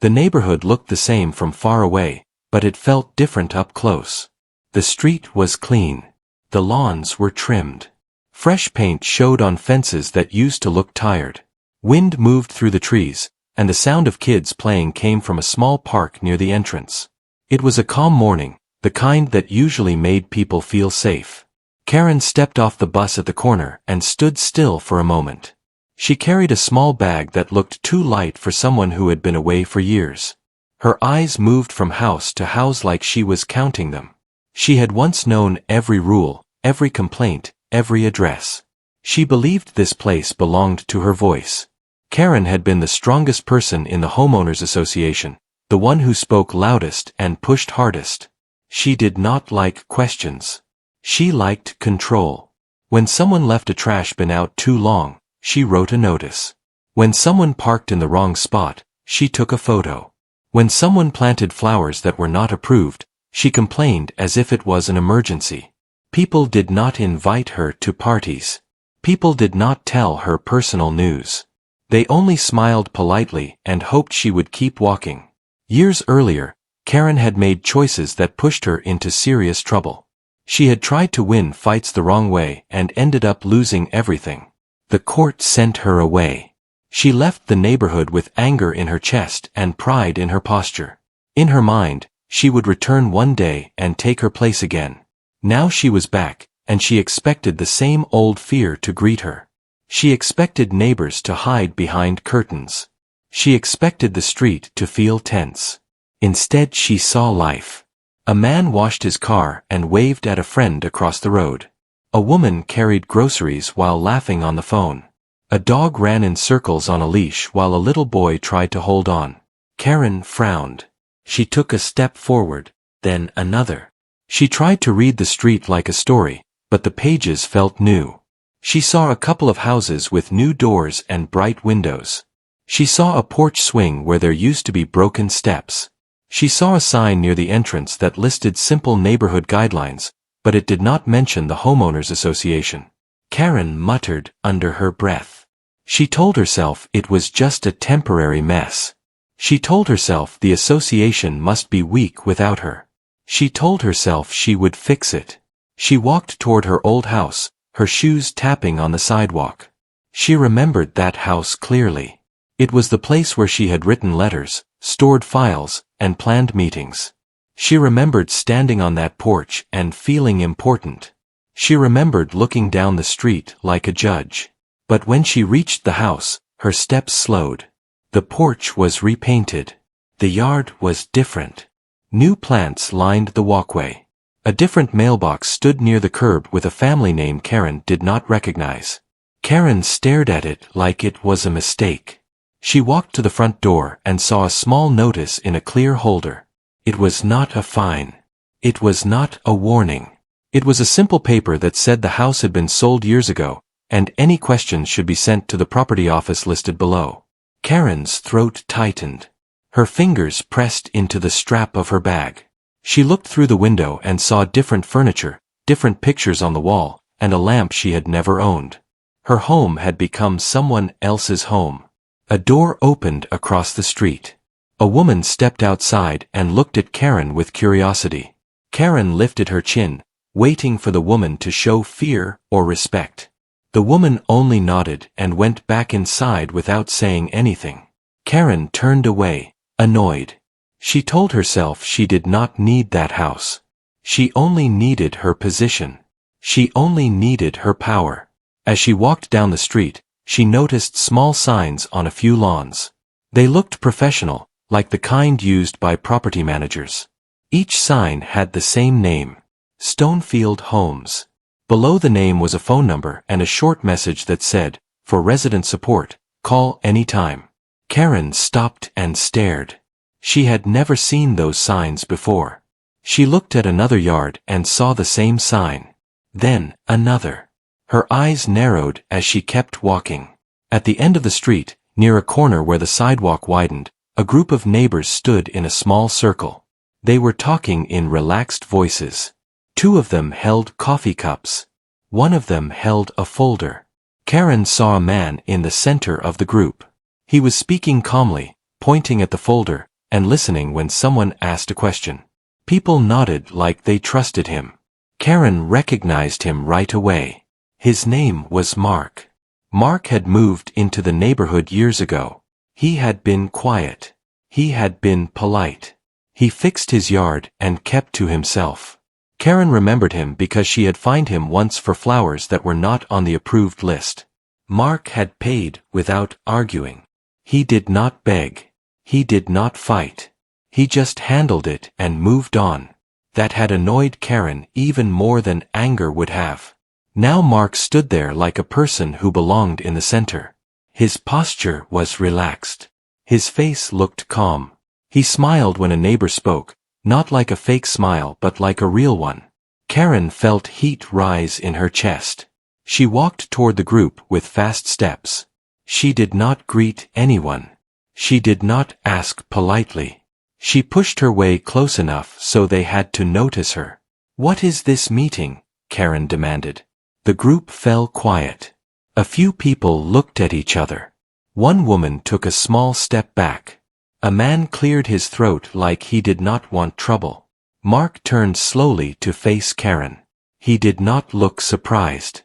The neighborhood looked the same from far away, but it felt different up close. The street was clean. The lawns were trimmed. Fresh paint showed on fences that used to look tired. Wind moved through the trees, and the sound of kids playing came from a small park near the entrance. It was a calm morning, the kind that usually made people feel safe. Karen stepped off the bus at the corner and stood still for a moment. She carried a small bag that looked too light for someone who had been away for years. Her eyes moved from house to house like she was counting them. She had once known every rule, every complaint, every address. She believed this place belonged to her voice. Karen had been the strongest person in the homeowners association, the one who spoke loudest and pushed hardest. She did not like questions. She liked control. When someone left a trash bin out too long, she wrote a notice. When someone parked in the wrong spot, she took a photo. When someone planted flowers that were not approved, she complained as if it was an emergency. People did not invite her to parties. People did not tell her personal news. They only smiled politely and hoped she would keep walking. Years earlier, Karen had made choices that pushed her into serious trouble. She had tried to win fights the wrong way and ended up losing everything. The court sent her away. She left the neighborhood with anger in her chest and pride in her posture. In her mind, she would return one day and take her place again. Now she was back, and she expected the same old fear to greet her. She expected neighbors to hide behind curtains. She expected the street to feel tense. Instead, she saw life. A man washed his car and waved at a friend across the road. A woman carried groceries while laughing on the phone. A dog ran in circles on a leash while a little boy tried to hold on. Karen frowned. She took a step forward, then another. She tried to read the street like a story, but the pages felt new. She saw a couple of houses with new doors and bright windows. She saw a porch swing where there used to be broken steps. She saw a sign near the entrance that listed simple neighborhood guidelines, but it did not mention the homeowners association. Karen muttered under her breath. She told herself it was just a temporary mess. She told herself the association must be weak without her. She told herself she would fix it. She walked toward her old house, her shoes tapping on the sidewalk. She remembered that house clearly. It was the place where she had written letters, stored files, and planned meetings. She remembered standing on that porch and feeling important. She remembered looking down the street like a judge. But when she reached the house, her steps slowed. The porch was repainted. The yard was different. New plants lined the walkway. A different mailbox stood near the curb with a family name Karen did not recognize. Karen stared at it like it was a mistake. She walked to the front door and saw a small notice in a clear holder. It was not a fine. It was not a warning. It was a simple paper that said the house had been sold years ago, and any questions should be sent to the property office listed below. Karen's throat tightened. Her fingers pressed into the strap of her bag. She looked through the window and saw different furniture, different pictures on the wall, and a lamp she had never owned. Her home had become someone else's home. A door opened across the street. A woman stepped outside and looked at Karen with curiosity. Karen lifted her chin, waiting for the woman to show fear or respect. The woman only nodded and went back inside without saying anything. Karen turned away, annoyed. She told herself she did not need that house. She only needed her position. She only needed her power. As she walked down the street, she noticed small signs on a few lawns. They looked professional, like the kind used by property managers. Each sign had the same name: Stonefield Homes. Below the name was a phone number and a short message that said, "For resident support, call anytime." Karen stopped and stared. She had never seen those signs before. She looked at another yard and saw the same sign. Then, another. Her eyes narrowed as she kept walking. At the end of the street, near a corner where the sidewalk widened, a group of neighbors stood in a small circle. They were talking in relaxed voices. Two of them held coffee cups. One of them held a folder. Karen saw a man in the center of the group. He was speaking calmly, pointing at the folder, and listening when someone asked a question. People nodded like they trusted him. Karen recognized him right away. His name was Mark. Mark had moved into the neighborhood years ago. He had been quiet. He had been polite. He fixed his yard and kept to himself. Karen remembered him because she had fined him once for flowers that were not on the approved list. Mark had paid without arguing. He did not beg. He did not fight. He just handled it and moved on. That had annoyed Karen even more than anger would have. Now Mark stood there like a person who belonged in the center. His posture was relaxed. His face looked calm. He smiled when a neighbor spoke, not like a fake smile but like a real one. Karen felt heat rise in her chest. She walked toward the group with fast steps. She did not greet anyone. She did not ask politely. She pushed her way close enough so they had to notice her. "What is this meeting?" Karen demanded. The group fell quiet. A few people looked at each other. One woman took a small step back. A man cleared his throat like he did not want trouble. Mark turned slowly to face Karen. He did not look surprised.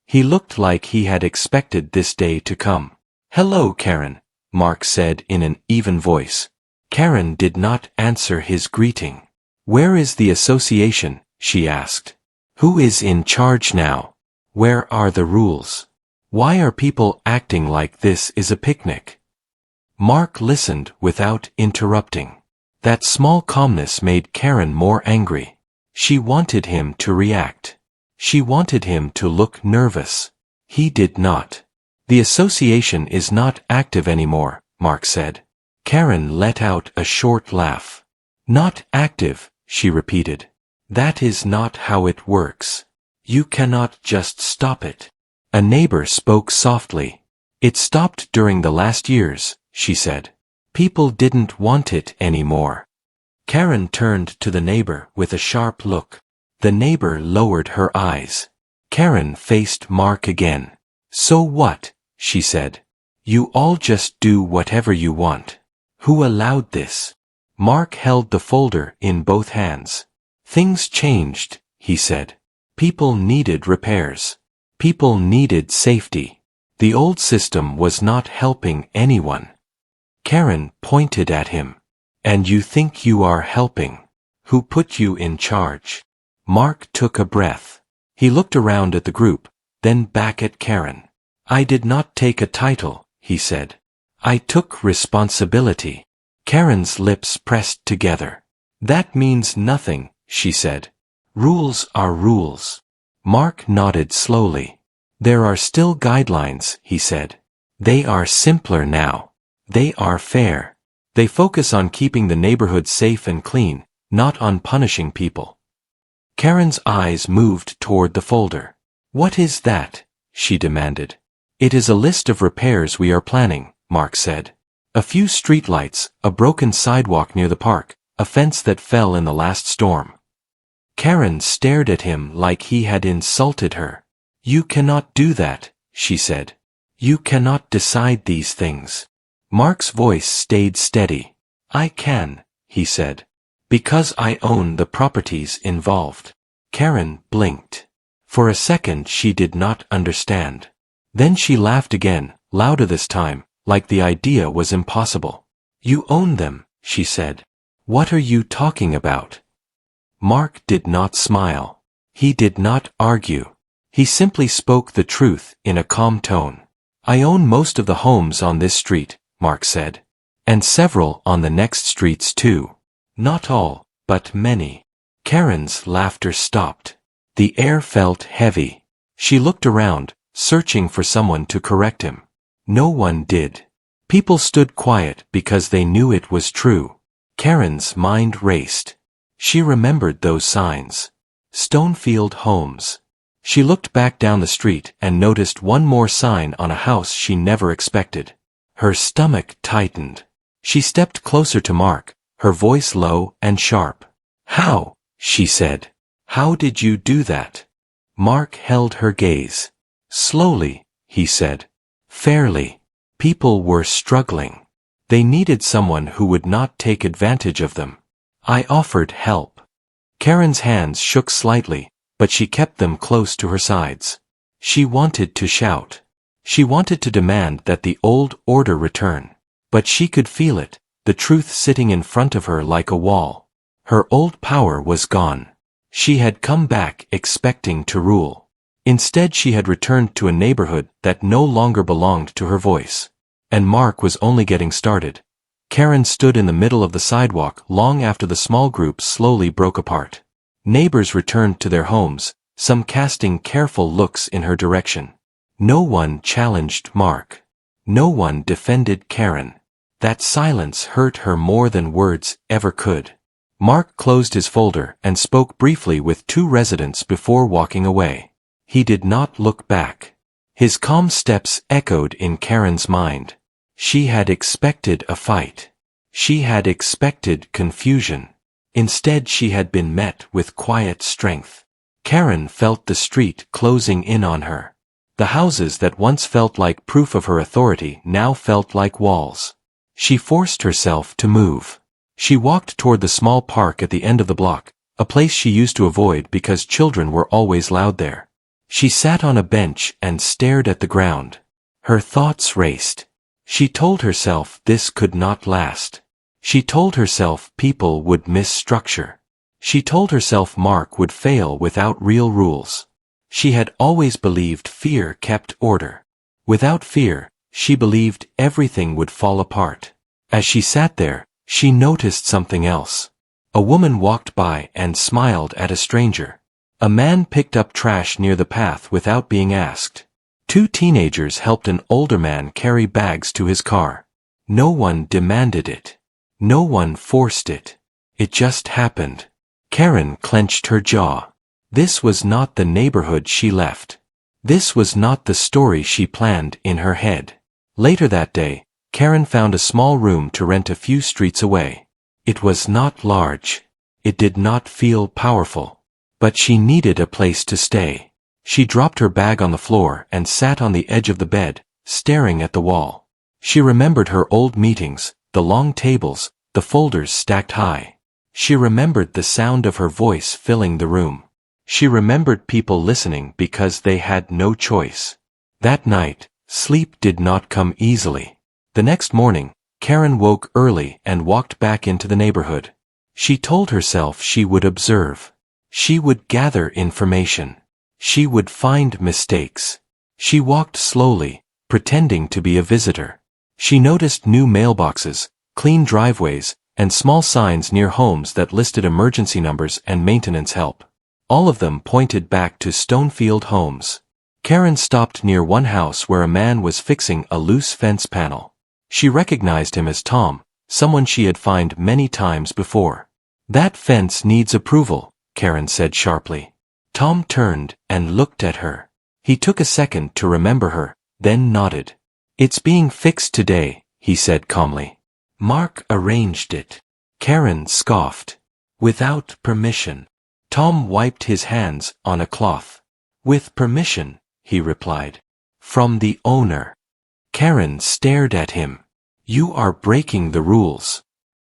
He looked like he had expected this day to come. "Hello, Karen," Mark said in an even voice. Karen did not answer his greeting. "Where is the association?" she asked. "Who is in charge now? Where are the rules? Why are people acting like this is a picnic?" Mark listened without interrupting. That small calmness made Karen more angry. She wanted him to react. She wanted him to look nervous. He did not. "The association is not active anymore," Mark said. Karen let out a short laugh. "Not active," she repeated. "That is not how it works. You cannot just stop it." A neighbor spoke softly. "It stopped during the last years," she said. "People didn't want it anymore." Karen turned to the neighbor with a sharp look. The neighbor lowered her eyes. Karen faced Mark again. "So what?" she said. "You all just do whatever you want. Who allowed this?" Mark held the folder in both hands. "Things changed," he said. "People needed repairs. People needed safety. The old system was not helping anyone." Karen pointed at him. "And you think you are helping? Who put you in charge?" Mark took a breath. He looked around at the group, then back at Karen. "I did not take a title," he said. "I took responsibility." Karen's lips pressed together. "That means nothing," she said. "Rules are rules." Mark nodded slowly. "There are still guidelines," he said. "They are simpler now. They are fair. They focus on keeping the neighborhood safe and clean, not on punishing people." Karen's eyes moved toward the folder. "What is that?" she demanded. "It is a list of repairs we are planning," Mark said. "A few streetlights, a broken sidewalk near the park, a fence that fell in the last storm." Karen stared at him like he had insulted her. "You cannot do that," she said. "You cannot decide these things." Mark's voice stayed steady. "I can," he said. "Because I own the properties involved." Karen blinked. For a second she did not understand. Then she laughed again, louder this time, like the idea was impossible. "You own them," she said. "What are you talking about?" Mark did not smile. He did not argue. He simply spoke the truth in a calm tone. "I own most of the homes on this street," Mark said. "And several on the next streets too. Not all, but many." Karen's laughter stopped. The air felt heavy. She looked around, searching for someone to correct him. No one did. People stood quiet because they knew it was true. Karen's mind raced. She remembered those signs. Stonefield Homes. She looked back down the street and noticed one more sign on a house she never expected. Her stomach tightened. She stepped closer to Mark, her voice low and sharp. "How?" she said. "How did you do that?" Mark held her gaze. "Slowly," he said. "Fairly. People were struggling. They needed someone who would not take advantage of them. I offered help. Karen's hands shook slightly, but she kept them close to her sides. She wanted to shout. She wanted to demand that the old order return. But she could feel it, the truth sitting in front of her like a wall. Her old power was gone. She had come back expecting to rule. Instead she had returned to a neighborhood that no longer belonged to her voice. And Mark was only getting started. Karen stood in the middle of the sidewalk long after the small group slowly broke apart. Neighbors returned to their homes, some casting careful looks in her direction. No one challenged Mark. No one defended Karen. That silence hurt her more than words ever could. Mark closed his folder and spoke briefly with 2 residents before walking away. He did not look back. His calm steps echoed in Karen's mind. She had expected a fight. She had expected confusion. Instead she had been met with quiet strength. Karen felt the street closing in on her. The houses that once felt like proof of her authority now felt like walls. She forced herself to move. She walked toward the small park at the end of the block, a place she used to avoid because children were always loud there. She sat on a bench and stared at the ground. Her thoughts raced. She told herself this could not last. She told herself people would miss structure. She told herself Mark would fail without real rules. She had always believed fear kept order. Without fear, she believed everything would fall apart. As she sat there, she noticed something else. A woman walked by and smiled at a stranger. A man picked up trash near the path without being asked. 2 teenagers helped an older man carry bags to his car. No one demanded it. No one forced it. It just happened. Karen clenched her jaw. This was not the neighborhood she left. This was not the story she planned in her head. Later that day, Karen found a small room to rent a few streets away. It was not large. It did not feel powerful. But she needed a place to stay. She dropped her bag on the floor and sat on the edge of the bed, staring at the wall. She remembered her old meetings, the long tables, the folders stacked high. She remembered the sound of her voice filling the room. She remembered people listening because they had no choice. That night, sleep did not come easily. The next morning, Karen woke early and walked back into the neighborhood. She told herself she would observe. She would gather information. She would find mistakes. She walked slowly, pretending to be a visitor. She noticed new mailboxes, clean driveways, and small signs near homes that listed emergency numbers and maintenance help. All of them pointed back to Stonefield Homes. Karen stopped near one house where a man was fixing a loose fence panel. She recognized him as Tom, someone she had found many times before. "That fence needs approval," Karen said sharply. Tom turned and looked at her. He took a second to remember her, then nodded. "It's being fixed today," he said calmly. "Mark arranged it." Karen scoffed. "Without permission." Tom wiped his hands on a cloth. "With permission," he replied. "From the owner." Karen stared at him. "You are breaking the rules."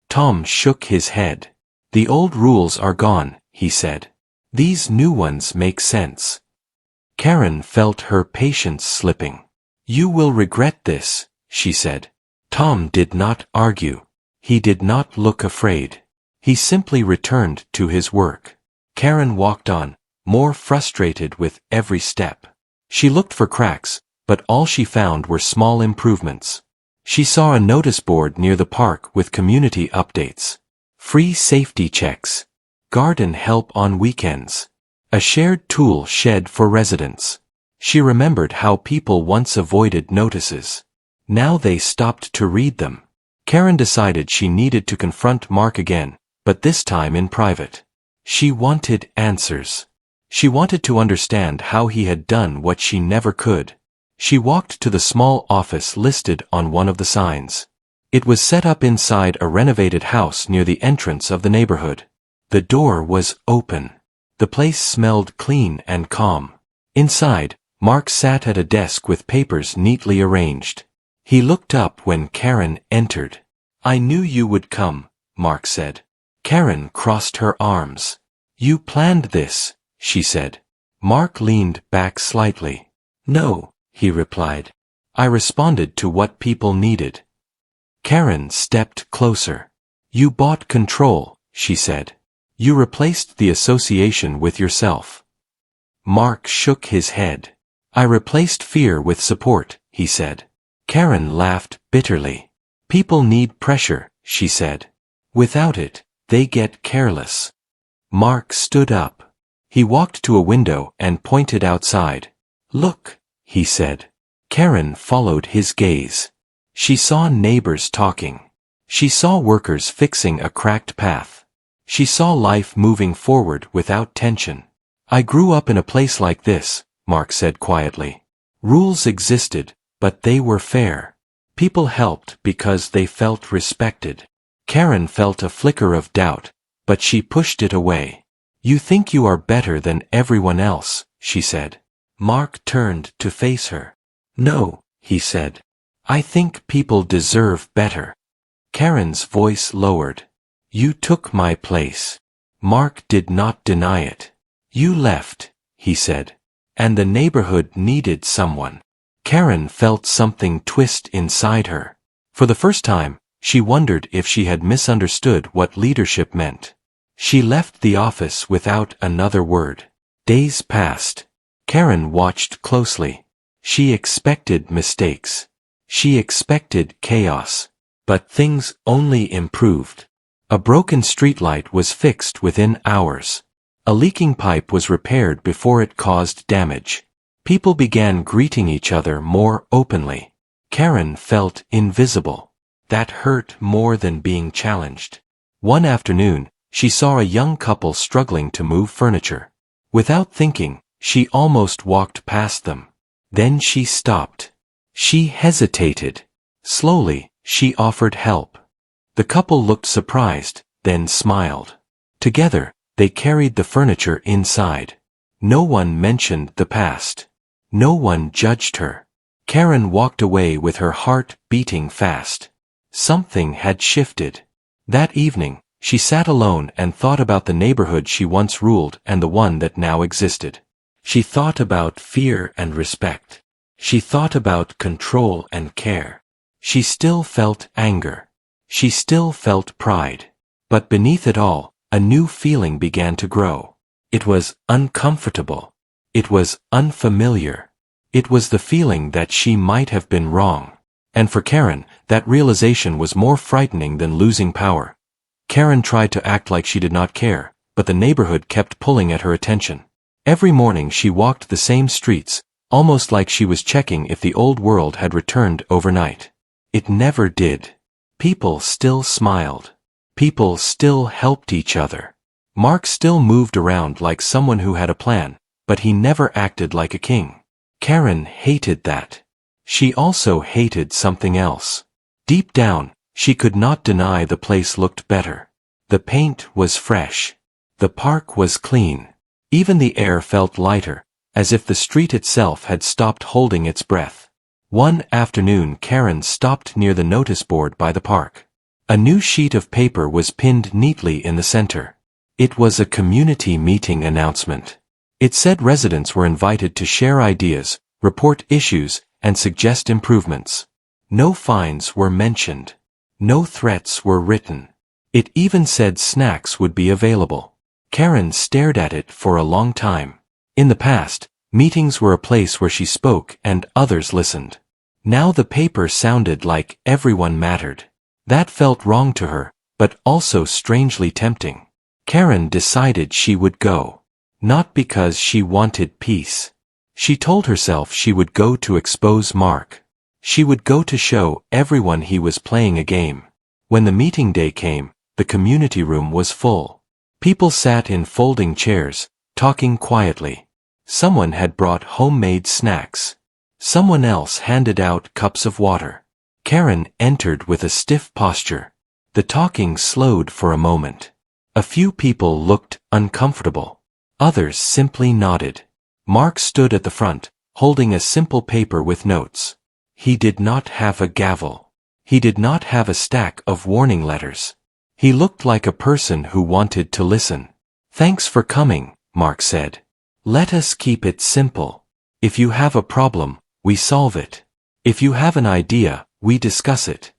Tom shook his head. "The old rules are gone," he said. "These new ones make sense." Karen felt her patience slipping. "You will regret this," she said. Tom did not argue. He did not look afraid. He simply returned to his work. Karen walked on, more frustrated with every step. She looked for cracks, but all she found were small improvements. She saw a notice board near the park with community updates. Free safety checks. Garden help on weekends. A shared tool shed for residents. She remembered how people once avoided notices. Now they stopped to read them. Karen decided she needed to confront Mark again, but this time in private. She wanted answers. She wanted to understand how he had done what she never could. She walked to the small office listed on one of the signs. It was set up inside a renovated house near the entrance of the neighborhood. The door was open. The place smelled clean and calm. Inside, Mark sat at a desk with papers neatly arranged. He looked up when Karen entered. "I knew you would come," Mark said. Karen crossed her arms. "You planned this," she said. Mark leaned back slightly. "No," he replied. "I responded to what people needed." Karen stepped closer. "You bought control," she said. "You replaced the association with yourself." Mark shook his head. "I replaced fear with support," he said. Karen laughed bitterly. "People need pressure," she said. "Without it, they get careless." Mark stood up. He walked to a window and pointed outside. "Look," he said. Karen followed his gaze. She saw neighbors talking. She saw workers fixing a cracked path. She saw life moving forward without tension. "I grew up in a place like this," Mark said quietly. "Rules existed, but they were fair. People helped because they felt respected." Karen felt a flicker of doubt, but she pushed it away. "You think you are better than everyone else," she said. Mark turned to face her. "No," he said. "I think people deserve better." Karen's voice lowered. "You took my place." Mark did not deny it. "You left," he said. "And the neighborhood needed someone." Karen felt something twist inside her. For the first time, she wondered if she had misunderstood what leadership meant. She left the office without another word. Days passed. Karen watched closely. She expected mistakes. She expected chaos. But things only improved. A broken streetlight was fixed within hours. A leaking pipe was repaired before it caused damage. People began greeting each other more openly. Karen felt invisible. That hurt more than being challenged. One afternoon, she saw a young couple struggling to move furniture. Without thinking, she almost walked past them. Then she stopped. She hesitated. Slowly, she offered help. The couple looked surprised, then smiled. Together, they carried the furniture inside. No one mentioned the past. No one judged her. Karen walked away with her heart beating fast. Something had shifted. That evening, she sat alone and thought about the neighborhood she once ruled and the one that now existed. She thought about fear and respect. She thought about control and care. She still felt anger. She still felt pride. But beneath it all, a new feeling began to grow. It was uncomfortable. It was unfamiliar. It was the feeling that she might have been wrong. And for Karen, that realization was more frightening than losing power. Karen tried to act like she did not care, but the neighborhood kept pulling at her attention. Every morning she walked the same streets, almost like she was checking if the old world had returned overnight. It never did. People still smiled. People still helped each other. Mark still moved around like someone who had a plan, but he never acted like a king. Karen hated that. She also hated something else. Deep down, she could not deny the place looked better. The paint was fresh. The park was clean. Even the air felt lighter, as if the street itself had stopped holding its breath. One afternoon Karen stopped near the notice board by the park. A new sheet of paper was pinned neatly in the center. It was a community meeting announcement. It said residents were invited to share ideas, report issues, and suggest improvements. No fines were mentioned. No threats were written. It even said snacks would be available. Karen stared at it for a long time. In the past, meetings were a place where she spoke and others listened. Now the paper sounded like everyone mattered. That felt wrong to her, but also strangely tempting. Karen decided she would go. Not because she wanted peace. She told herself she would go to expose Mark. She would go to show everyone he was playing a game. When the meeting day came, the community room was full. People sat in folding chairs, talking quietly. Someone had brought homemade snacks. Someone else handed out cups of water. Karen entered with a stiff posture. The talking slowed for a moment. A few people looked uncomfortable. Others simply nodded. Mark stood at the front, holding a simple paper with notes. He did not have a gavel. He did not have a stack of warning letters. He looked like a person who wanted to listen. "Thanks for coming," Mark said. "Let us keep it simple. If you have a problem, we solve it. If you have an idea, we discuss it."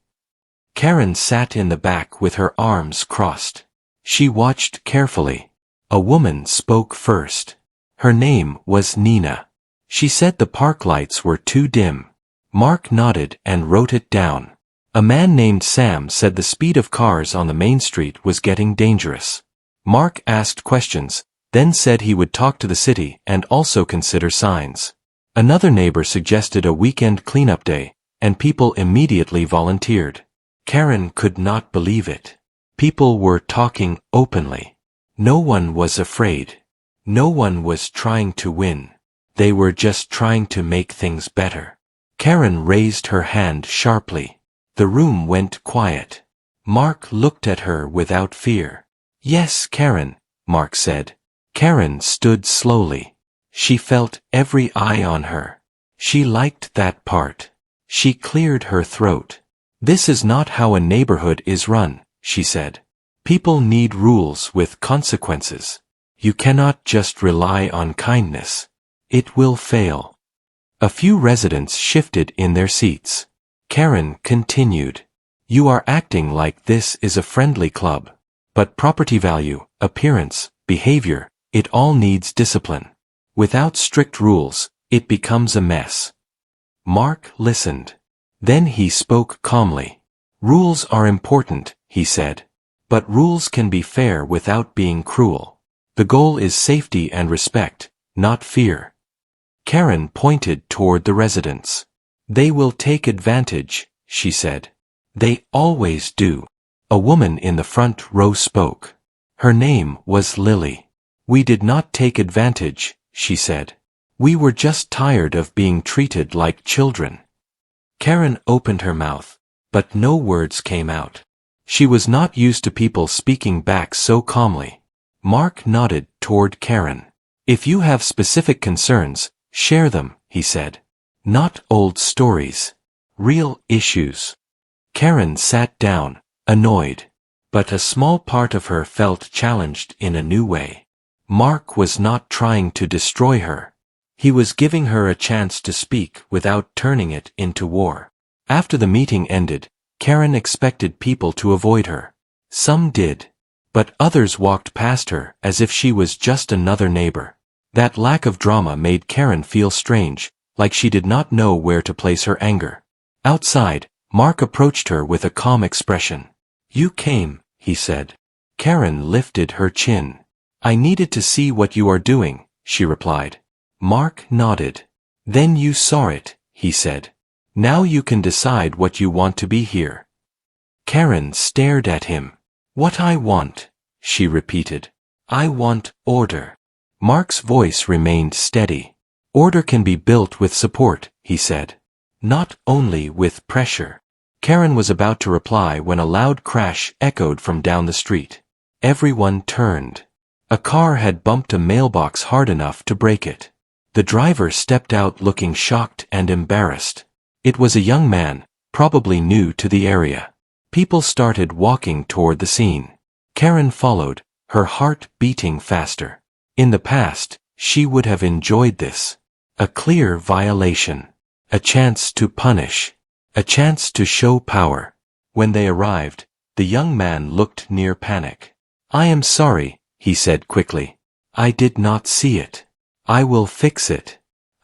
Karen sat in the back with her arms crossed. She watched carefully. A woman spoke first. Her name was Nina. She said the park lights were too dim. Mark nodded and wrote it down. A man named Sam said the speed of cars on the main street was getting dangerous. Mark asked questions, then said he would talk to the city and also consider signs. Another neighbor suggested a weekend cleanup day, and people immediately volunteered. Karen could not believe it. People were talking openly. No one was afraid. No one was trying to win. They were just trying to make things better. Karen raised her hand sharply. The room went quiet. Mark looked at her without fear. "Yes, Karen," Mark said. Karen stood slowly. She felt every eye on her. She liked that part. She cleared her throat. "This is not how a neighborhood is run," she said. "People need rules with consequences. You cannot just rely on kindness. It will fail." A few residents shifted in their seats. Karen continued. "You are acting like this is a friendly club. But property value, appearance, behavior, it all needs discipline. Without strict rules, it becomes a mess." Mark listened. Then he spoke calmly. "Rules are important," he said. "But rules can be fair without being cruel. The goal is safety and respect, not fear." Karen pointed toward the residents. "They will take advantage," she said. "They always do." A woman in the front row spoke. Her name was Lily. "We did not take advantage," she said. "We were just tired of being treated like children." Karen opened her mouth, but no words came out. She was not used to people speaking back so calmly. Mark nodded toward Karen. "If you have specific concerns, share them," he said. "Not old stories. Real issues." Karen sat down, annoyed. But a small part of her felt challenged in a new way. Mark was not trying to destroy her. He was giving her a chance to speak without turning it into war. After the meeting ended, Karen expected people to avoid her. Some did. But others walked past her as if she was just another neighbor. That lack of drama made Karen feel strange, like she did not know where to place her anger. Outside, Mark approached her with a calm expression. "You came," he said. Karen lifted her chin. "I needed to see what you are doing," she replied. Mark nodded. "Then you saw it," he said. "Now you can decide what you want to be here." Karen stared at him. "What I want," she repeated. "I want order." Mark's voice remained steady. "Order can be built with support," he said. "Not only with pressure." Karen was about to reply when a loud crash echoed from down the street. Everyone turned. A car had bumped a mailbox hard enough to break it. The driver stepped out looking shocked and embarrassed. It was a young man, probably new to the area. People started walking toward the scene. Karen followed, her heart beating faster. In the past, she would have enjoyed this. A clear violation. A chance to punish. A chance to show power. When they arrived, the young man looked near panic. "I am sorry," he said quickly. "I did not see it. I will fix it.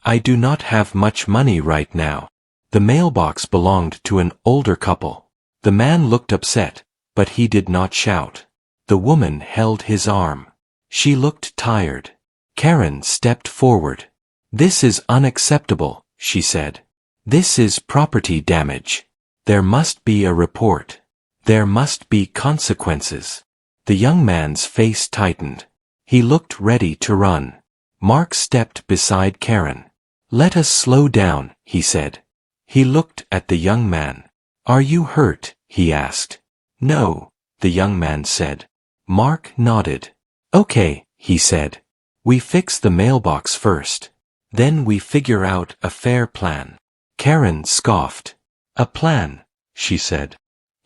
I do not have much money right now." The mailbox belonged to an older couple. The man looked upset, but he did not shout. The woman held his arm. She looked tired. Karen stepped forward. "This is unacceptable," she said. "This is property damage. There must be a report. There must be consequences." The young man's face tightened. He looked ready to run. Mark stepped beside Karen. "Let us slow down," he said. He looked at the young man. "Are you hurt?" he asked. "No," the young man said. Mark nodded. "Okay," he said. "We fix the mailbox first. Then we figure out a fair plan." Karen scoffed. A plan, she said.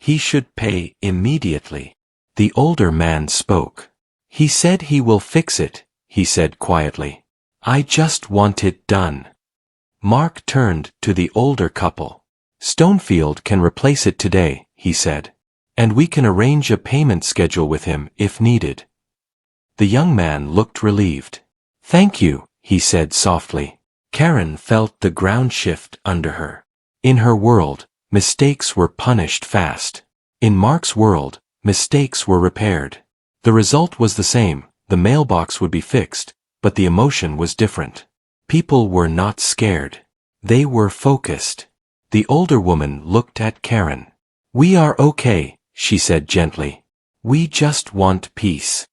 He should pay immediately. The older man spoke. He said he will fix it, he said quietly. I just want it done. Mark turned to the older couple. Stonefield can replace it today, he said. And we can arrange a payment schedule with him if needed. The young man looked relieved. Thank you, he said softly. Karen felt the ground shift under her. In her world, mistakes were punished fast. In Mark's world, mistakes were repaired. The result was the same, the mailbox would be fixed, but the emotion was different. People were not scared. They were focused. The older woman looked at Karen. We are okay, she said gently. We just want peace.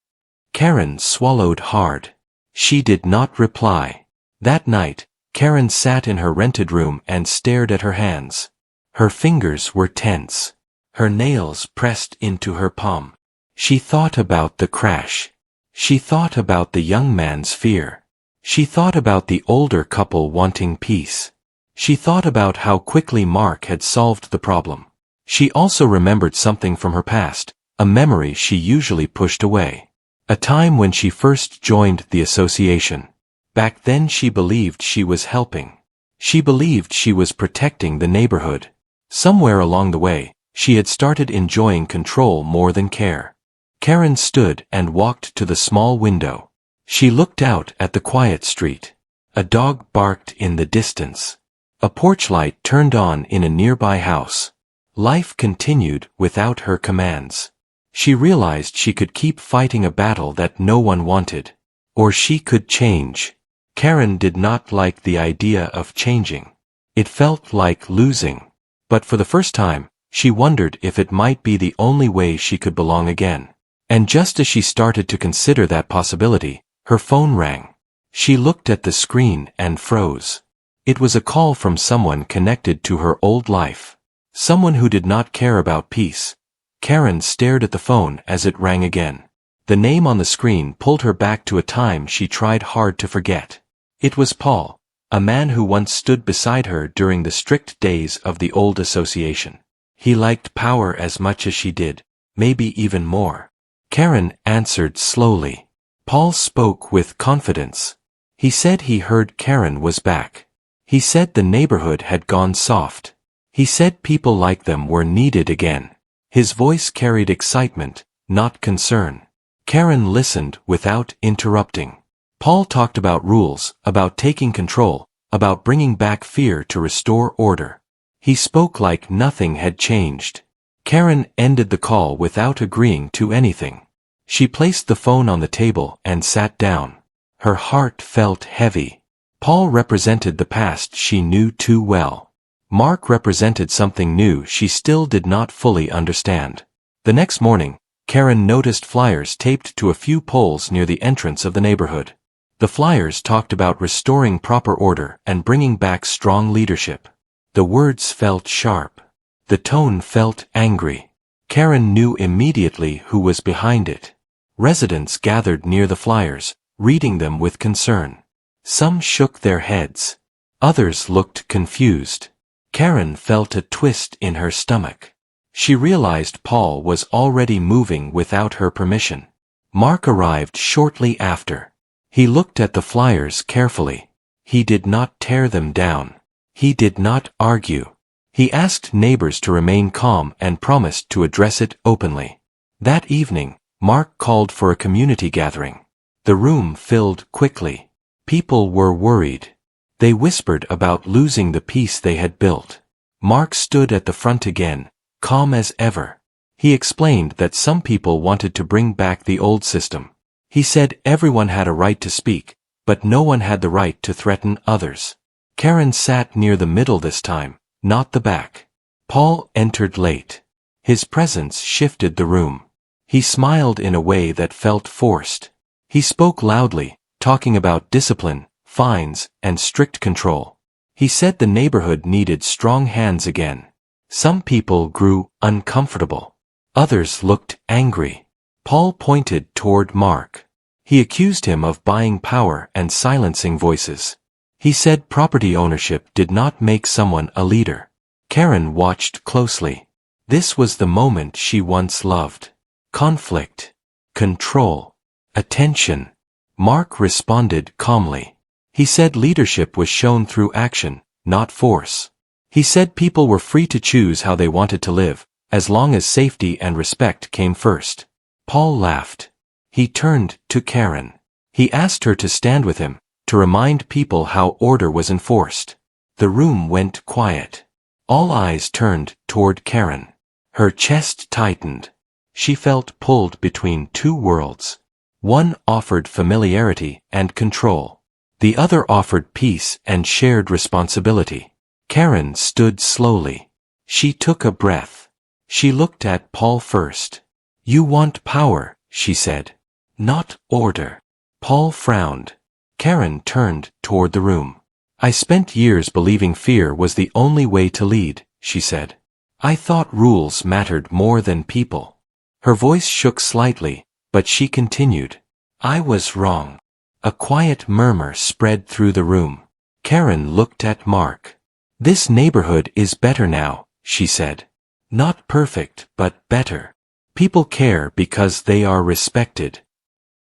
Karen swallowed hard. She did not reply. That night, Karen sat in her rented room and stared at her hands. Her fingers were tense. Her nails pressed into her palm. She thought about the crash. She thought about the young man's fear. She thought about the older couple wanting peace. She thought about how quickly Mark had solved the problem. She also remembered something from her past, a memory she usually pushed away. A time when she first joined the association. Back then she believed she was helping. She believed she was protecting the neighborhood. Somewhere along the way, she had started enjoying control more than care. Karen stood and walked to the small window. She looked out at the quiet street. A dog barked in the distance. A porch light turned on in a nearby house. Life continued without her commands. She realized she could keep fighting a battle that no one wanted. Or she could change. Karen did not like the idea of changing. It felt like losing. But for the first time, she wondered if it might be the only way she could belong again. And just as she started to consider that possibility, her phone rang. She looked at the screen and froze. It was a call from someone connected to her old life. Someone who did not care about peace. Karen stared at the phone as it rang again. The name on the screen pulled her back to a time she tried hard to forget. It was Paul, a man who once stood beside her during the strict days of the old association. He liked power as much as she did, maybe even more. Karen answered slowly. Paul spoke with confidence. He said he heard Karen was back. He said the neighborhood had gone soft. He said people like them were needed again. His voice carried excitement, not concern. Karen listened without interrupting. Paul talked about rules, about taking control, about bringing back fear to restore order. He spoke like nothing had changed. Karen ended the call without agreeing to anything. She placed the phone on the table and sat down. Her heart felt heavy. Paul represented the past she knew too well. Mark represented something new she still did not fully understand. The next morning, Karen noticed flyers taped to a few poles near the entrance of the neighborhood. The flyers talked about restoring proper order and bringing back strong leadership. The words felt sharp. The tone felt angry. Karen knew immediately who was behind it. Residents gathered near the flyers, reading them with concern. Some shook their heads. Others looked confused. Karen felt a twist in her stomach. She realized Paul was already moving without her permission. Mark arrived shortly after. He looked at the flyers carefully. He did not tear them down. He did not argue. He asked neighbors to remain calm and promised to address it openly. That evening, Mark called for a community gathering. The room filled quickly. People were worried. They whispered about losing the peace they had built. Mark stood at the front again, calm as ever. He explained that some people wanted to bring back the old system. He said everyone had a right to speak, but no one had the right to threaten others. Karen sat near the middle this time, not the back. Paul entered late. His presence shifted the room. He smiled in a way that felt forced. He spoke loudly, talking about discipline, fines, and strict control. He said the neighborhood needed strong hands again. Some people grew uncomfortable. Others looked angry. Paul pointed toward Mark. He accused him of buying power and silencing voices. He said property ownership did not make someone a leader. Karen watched closely. This was the moment she once loved. Conflict. Control. Attention. Mark responded calmly. He said leadership was shown through action, not force. He said people were free to choose how they wanted to live, as long as safety and respect came first. Paul laughed. He turned to Karen. He asked her to stand with him, to remind people how order was enforced. The room went quiet. All eyes turned toward Karen. Her chest tightened. She felt pulled between two worlds. One offered familiarity and control. The other offered peace and shared responsibility. Karen stood slowly. She took a breath. She looked at Paul first. "You want power," she said. "Not order." Paul frowned. Karen turned toward the room. "I spent years believing fear was the only way to lead," she said. "I thought rules mattered more than people." Her voice shook slightly, but she continued. "I was wrong." A quiet murmur spread through the room. Karen looked at Mark. "This neighborhood is better now," she said. "Not perfect, but better. People care because they are respected."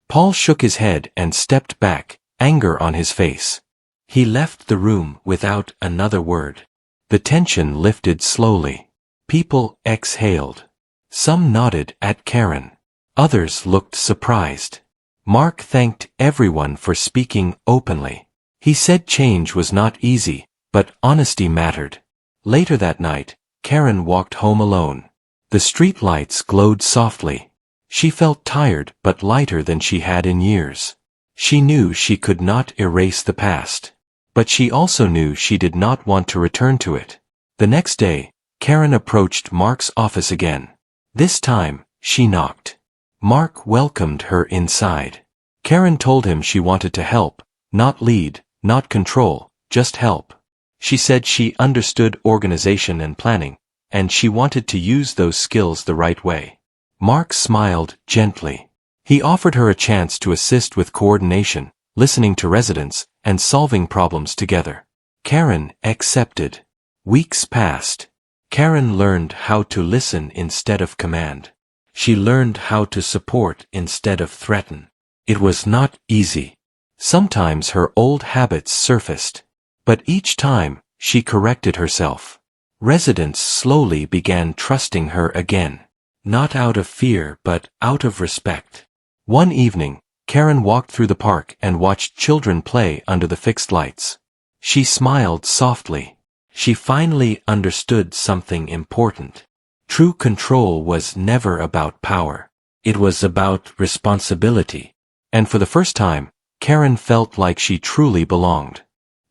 Paul shook his head and stepped back, anger on his face. He left the room without another word. The tension lifted slowly. People exhaled. Some nodded at Karen. Others looked surprised. Mark thanked everyone for speaking openly. He said change was not easy, but honesty mattered. Later that night, Karen walked home alone. The street lights glowed softly. She felt tired but lighter than she had in years. She knew she could not erase the past. But she also knew she did not want to return to it. The next day, Karen approached Mark's office again. This time, she knocked. Mark welcomed her inside. Karen told him she wanted to help, not lead, not control, just help. She said she understood organization and planning, and she wanted to use those skills the right way. Mark smiled gently. He offered her a chance to assist with coordination, listening to residents, and solving problems together. Karen accepted. Weeks passed. Karen learned how to listen instead of command. She learned how to support instead of threaten. It was not easy. Sometimes her old habits surfaced. But each time, she corrected herself. Residents slowly began trusting her again. Not out of fear but out of respect. One evening, Karen walked through the park and watched children play under the fixed lights. She smiled softly. She finally understood something important. True control was never about power. It was about responsibility. And for the first time, Karen felt like she truly belonged.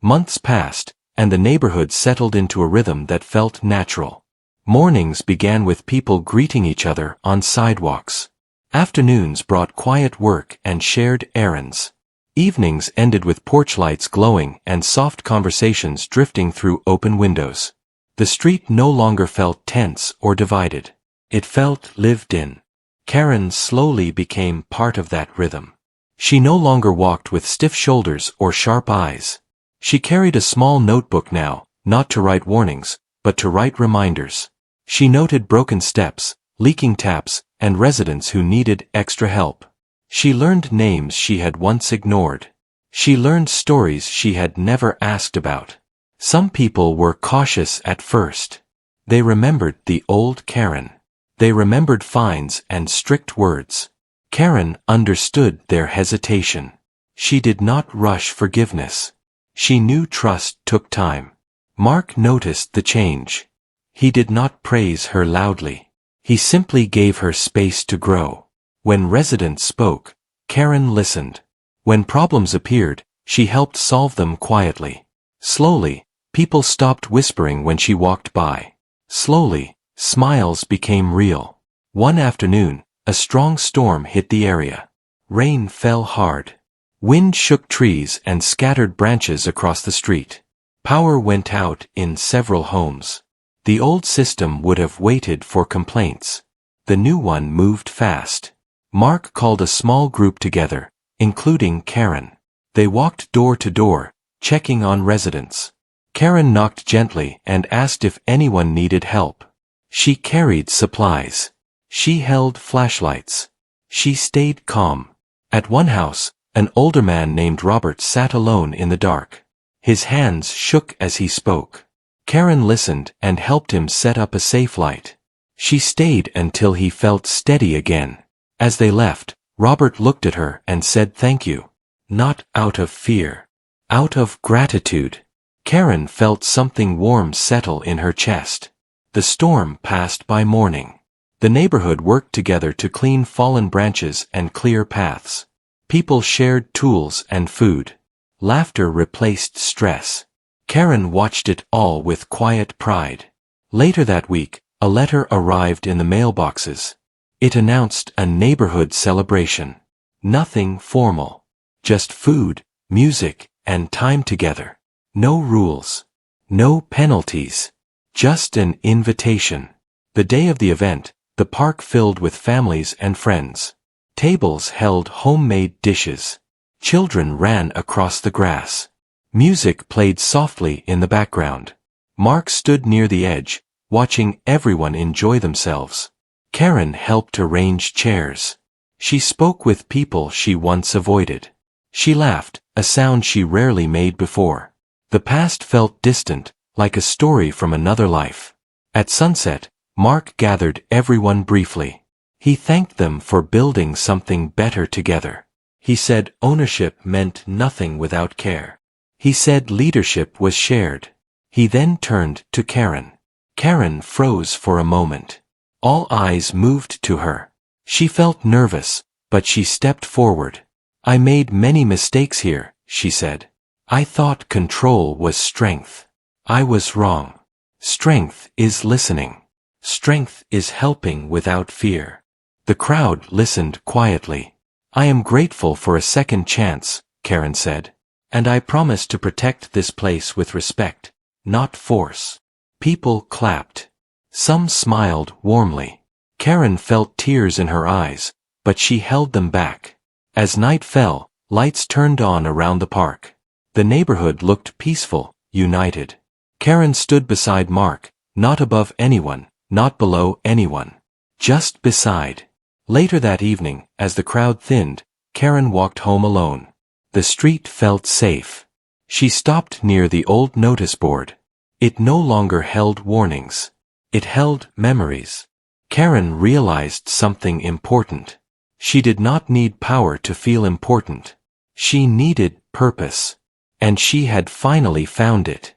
Months passed, and the neighborhood settled into a rhythm that felt natural. Mornings began with people greeting each other on sidewalks. Afternoons brought quiet work and shared errands. Evenings ended with porch lights glowing and soft conversations drifting through open windows. The street no longer felt tense or divided. It felt lived in. Karen slowly became part of that rhythm. She no longer walked with stiff shoulders or sharp eyes. She carried a small notebook now, not to write warnings, but to write reminders. She noted broken steps, leaking taps, and residents who needed extra help. She learned names she had once ignored. She learned stories she had never asked about. Some people were cautious at first. They remembered the old Karen. They remembered fines and strict words. Karen understood their hesitation. She did not rush forgiveness. She knew trust took time. Mark noticed the change. He did not praise her loudly. He simply gave her space to grow. When residents spoke, Karen listened. When problems appeared, she helped solve them quietly. Slowly, people stopped whispering when she walked by. Slowly, smiles became real. One afternoon, a strong storm hit the area. Rain fell hard. Wind shook trees and scattered branches across the street. Power went out in several homes. The old system would have waited for complaints. The new one moved fast. Mark called a small group together, including Karen. They walked door to door, checking on residents. Karen knocked gently and asked if anyone needed help. She carried supplies. She held flashlights. She stayed calm. At one house, an older man named Robert sat alone in the dark. His hands shook as he spoke. Karen listened and helped him set up a safe light. She stayed until he felt steady again. As they left, Robert looked at her and said thank you. Not out of fear. Out of gratitude. Karen felt something warm settle in her chest. The storm passed by morning. The neighborhood worked together to clean fallen branches and clear paths. People shared tools and food. Laughter replaced stress. Karen watched it all with quiet pride. Later that week, a letter arrived in the mailboxes. It announced a neighborhood celebration. Nothing formal. Just food, music, and time together. No rules. No penalties. Just an invitation. The day of the event, the park filled with families and friends. Tables held homemade dishes. Children ran across the grass. Music played softly in the background. Mark stood near the edge, watching everyone enjoy themselves. Karen helped arrange chairs. She spoke with people she once avoided. She laughed, a sound she rarely made before. The past felt distant, like a story from another life. At sunset, Mark gathered everyone briefly. He thanked them for building something better together. He said ownership meant nothing without care. He said leadership was shared. He then turned to Karen. Karen froze for a moment. All eyes moved to her. She felt nervous, but she stepped forward. I made many mistakes here, she said. I thought control was strength. I was wrong. Strength is listening. Strength is helping without fear. The crowd listened quietly. I am grateful for a second chance, Karen said. And I promise to protect this place with respect, not force. People clapped. Some smiled warmly. Karen felt tears in her eyes, but she held them back. As night fell, lights turned on around the park. The neighborhood looked peaceful, united. Karen stood beside Mark, not above anyone, not below anyone. Just beside. Later that evening, as the crowd thinned, Karen walked home alone. The street felt safe. She stopped near the old notice board. It no longer held warnings. It held memories. Karen realized something important. She did not need power to feel important. She needed purpose. And she had finally found it.